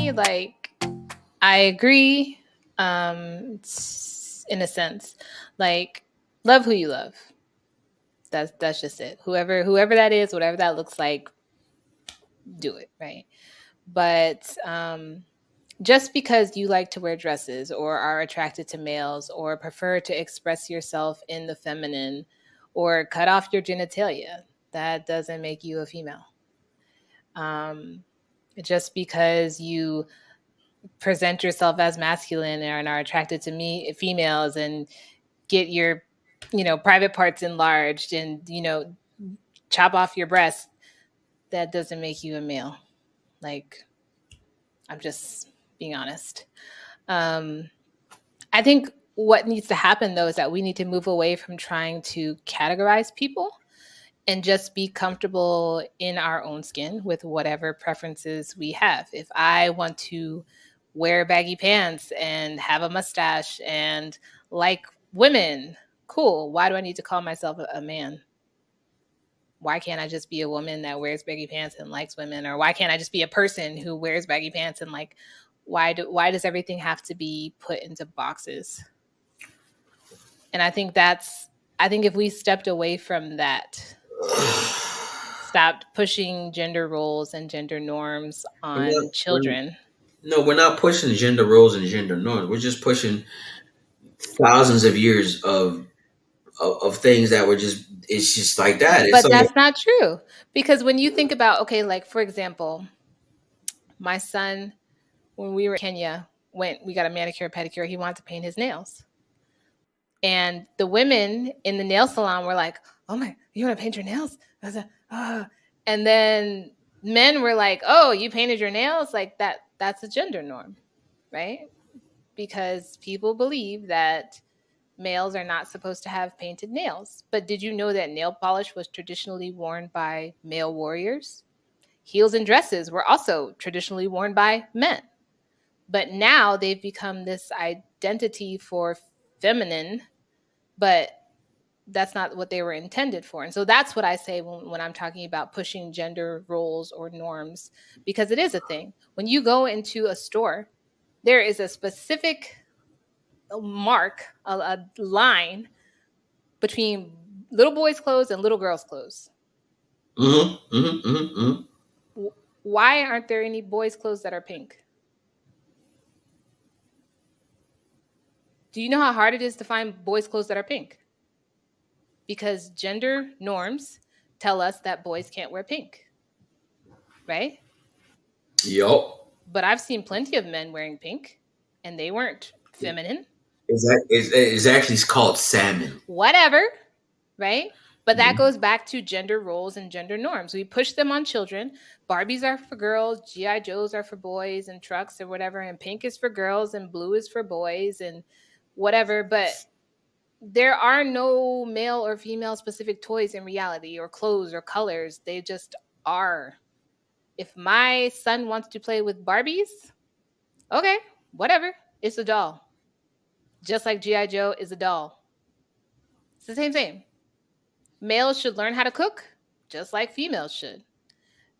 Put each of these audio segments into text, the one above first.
me, like, I agree, in a sense. Like, love who you love. That's just it. Whoever that is, whatever that looks like, do it, right? But just because you like to wear dresses or are attracted to males or prefer to express yourself in the feminine or cut off your genitalia, that doesn't make you a female. Just because you present yourself as masculine and are attracted to females and get your, private parts enlarged and, chop off your breast, that doesn't make you a male. Like, I'm just being honest. I think what needs to happen, though, is that we need to move away from trying to categorize people and just be comfortable in our own skin with whatever preferences we have. If I want to wear baggy pants and have a mustache and like women, cool. Why do I need to call myself a man? Why can't I just be a woman that wears baggy pants and likes women? Or why can't I just be a person who wears baggy pants and like, why does everything have to be put into boxes? And I think if we stepped away from that, stopped pushing gender roles and gender norms on children. No, we're not pushing gender roles and gender norms. We're just pushing thousands of years of things that were it's just like that. But that's not true. Because when you think about, okay, like for example, my son, when we were in Kenya, we got a manicure, pedicure, he wanted to paint his nails. And the women in the nail salon were like, oh my, you want to paint your nails? I was like, oh. And then men were like, oh, you painted your nails? Like that's a gender norm, right? Because people believe that males are not supposed to have painted nails. But did you know that nail polish was traditionally worn by male warriors? Heels and dresses were also traditionally worn by men. But now they've become this identity for feminine, but that's not what they were intended for. And so that's what I say when I'm talking about pushing gender roles or norms, because it is a thing. When you go into a store, there is a specific mark, a line between little boys' clothes and little girls' clothes. Mm-hmm, mm-hmm, mm-hmm, mm-hmm. Why aren't there any boys' clothes that are pink? Do you know how hard it is to find boys' clothes that are pink? Because gender norms tell us that boys can't wear pink, right? Yup. But I've seen plenty of men wearing pink, and they weren't feminine. It's actually called salmon. Whatever, right? But that goes back to gender roles and gender norms. We push them on children. Barbies are for girls, G.I. Joes are for boys, and trucks or whatever, and pink is for girls, and blue is for boys, and whatever. But there are no male or female specific toys in reality, or clothes or colors. They just are. If my son wants to play with Barbies, okay, whatever. It's a doll. Just like G.I. Joe is a doll. It's the same thing. Males should learn how to cook, just like females should.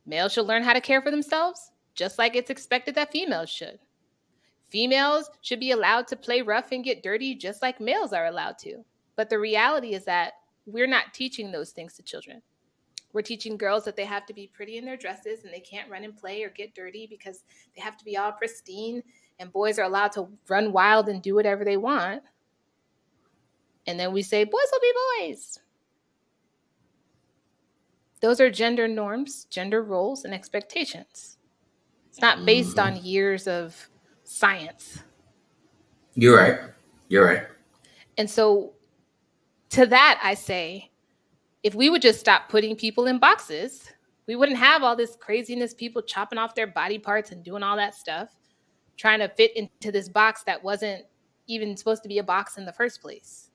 Males should learn how to care for themselves, just like it's expected that females should. Females should be allowed to play rough and get dirty, just like males are allowed to. But the reality is that we're not teaching those things to children. We're teaching girls that they have to be pretty in their dresses and they can't run and play or get dirty because they have to be all pristine, and boys are allowed to run wild and do whatever they want. And then we say, boys will be boys. Those are gender norms, gender roles, and expectations. It's not based on years of science. You're right. And so to that, I say, if we would just stop putting people in boxes, we wouldn't have all this craziness, people chopping off their body parts and doing all that stuff, trying to fit into this box that wasn't even supposed to be a box in the first place.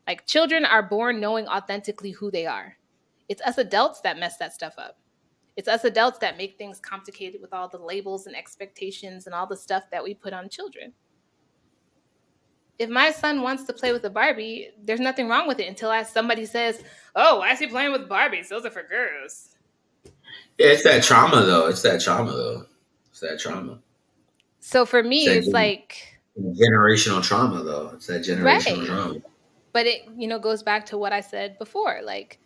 Like, children are born knowing authentically who they are. It's us adults that mess that stuff up. It's us adults that make things complicated with all the labels and expectations and all the stuff that we put on children. If my son wants to play with a Barbie, there's nothing wrong with it until somebody says, oh, why is he playing with Barbies? Those are for girls. Yeah, it's that trauma, though. So for It's me, that it's like, generational trauma, though. It's that generational right. trauma. But it, goes back to what I said before. Like,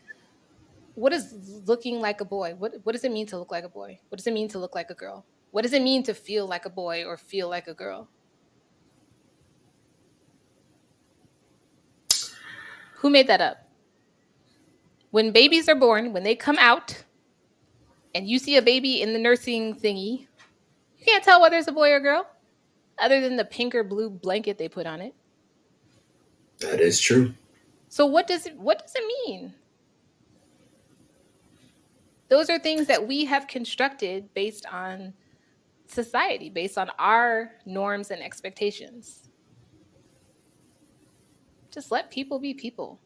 what is looking like a boy? What does it mean to look like a boy? What does it mean to look like a girl? What does it mean to feel like a boy or feel like a girl? Who made that up? When babies are born, when they come out, and you see a baby in the nursing thingy, you can't tell whether it's a boy or girl, other than the pink or blue blanket they put on it. That is true. So what does it mean? Those are things that we have constructed based on society, based on our norms and expectations. Just let people be people,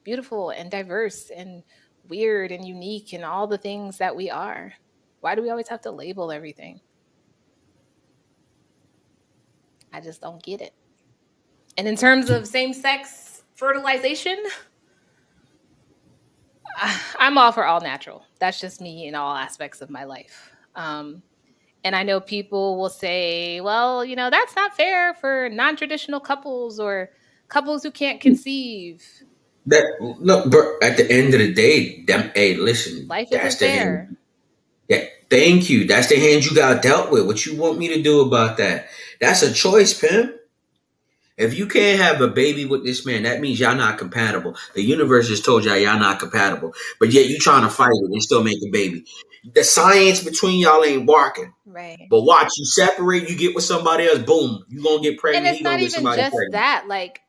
beautiful and diverse and weird and unique and all the things that we are. Why do we always have to label everything? I just don't get it. And in terms of same sex fertilization, I'm all for all natural. That's just me in all aspects of my life. And I know people will say, well, that's not fair for non traditional couples or couples who can't conceive. That look, bro. At the end of the day, them. Hey, listen. Life That's isn't the hand. fair. Yeah, thank you. That's the hand you got dealt with. What you want me to do about that? That's a choice, pimp. If you can't have a baby with this man, that means y'all not compatible. The universe just told y'all not compatible, but yet you trying to fight it and still make a baby. The science between y'all ain't working. Right. But watch, you separate, you get with somebody else, boom, you gonna get And pregnant. it's He not gonna get even somebody just pregnant. that. Like,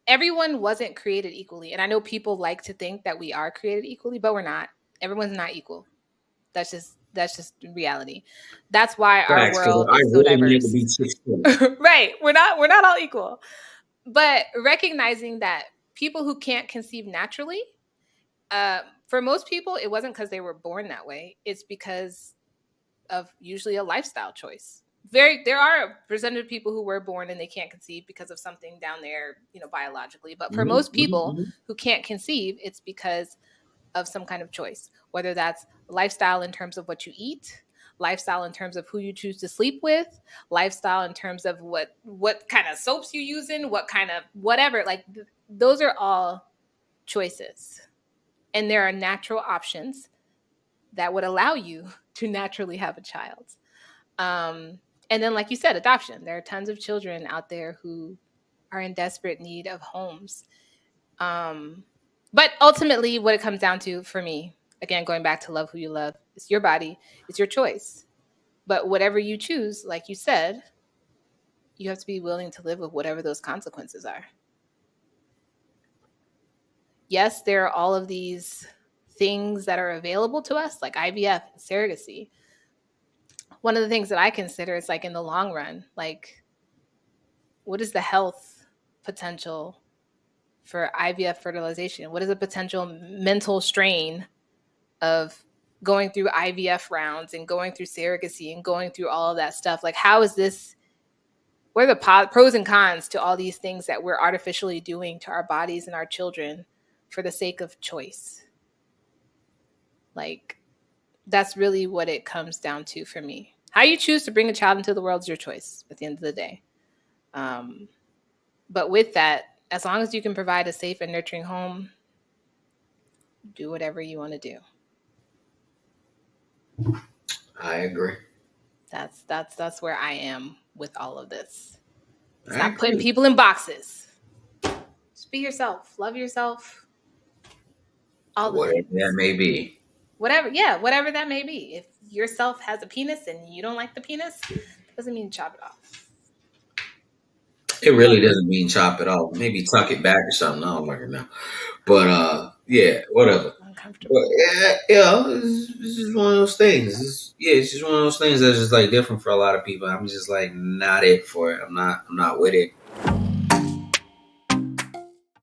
everyone wasn't created equally. And I know people like to think that we are created equally, but we're not. Everyone's not equal. That's just reality. That's why our Facts, because world I is so really need to diverse. be 6 foot. Right. We're not all equal. But recognizing that people who can't conceive naturally, for most people, it wasn't because they were born that way. It's because of usually a lifestyle choice. There are a percentage of people who were born and they can't conceive because of something down there, biologically. But for Mhm, most mhm, people mhm. who can't conceive, it's because of some kind of choice, whether that's lifestyle in terms of what you eat, lifestyle in terms of who you choose to sleep with, lifestyle in terms of what kind of soaps you using, what kind of whatever. Like, those are all choices. And there are natural options that would allow you to naturally have a child. And then, like you said, adoption. There are tons of children out there who are in desperate need of homes. But ultimately, what it comes down to for me, again, going back to love who you love, it's your body, it's your choice. But whatever you choose, like you said, you have to be willing to live with whatever those consequences are. Yes, there are all of these things that are available to us, like IVF and surrogacy. One of the things that I consider is, like, in the long run, like, what is the health potential for IVF fertilization? What is the potential mental strain of going through IVF rounds and going through surrogacy and going through all of that stuff? Like, how is this? What are the pros and cons to all these things that we're artificially doing to our bodies and our children for the sake of choice? Like, that's really what it comes down to for me. How you choose to bring a child into the world is your choice at the end of the day. But with that, as long as you can provide a safe and nurturing home, do whatever you want to do. I agree. That's where I am with all of this. I Stop putting agree. people in boxes. Just be yourself. Love yourself. All the Whatever that things. may be. Whatever, yeah, whatever that may be. If yourself has a penis and you don't like the penis, doesn't mean chop it off. It really doesn't mean chop it off. Maybe tuck it back or something. I don't like it now. But yeah, whatever. But Uncomfortable. yeah, it's just one of those things. It's just one of those things that's just like different for a lot of people. I'm just like not it for it. I'm not with it.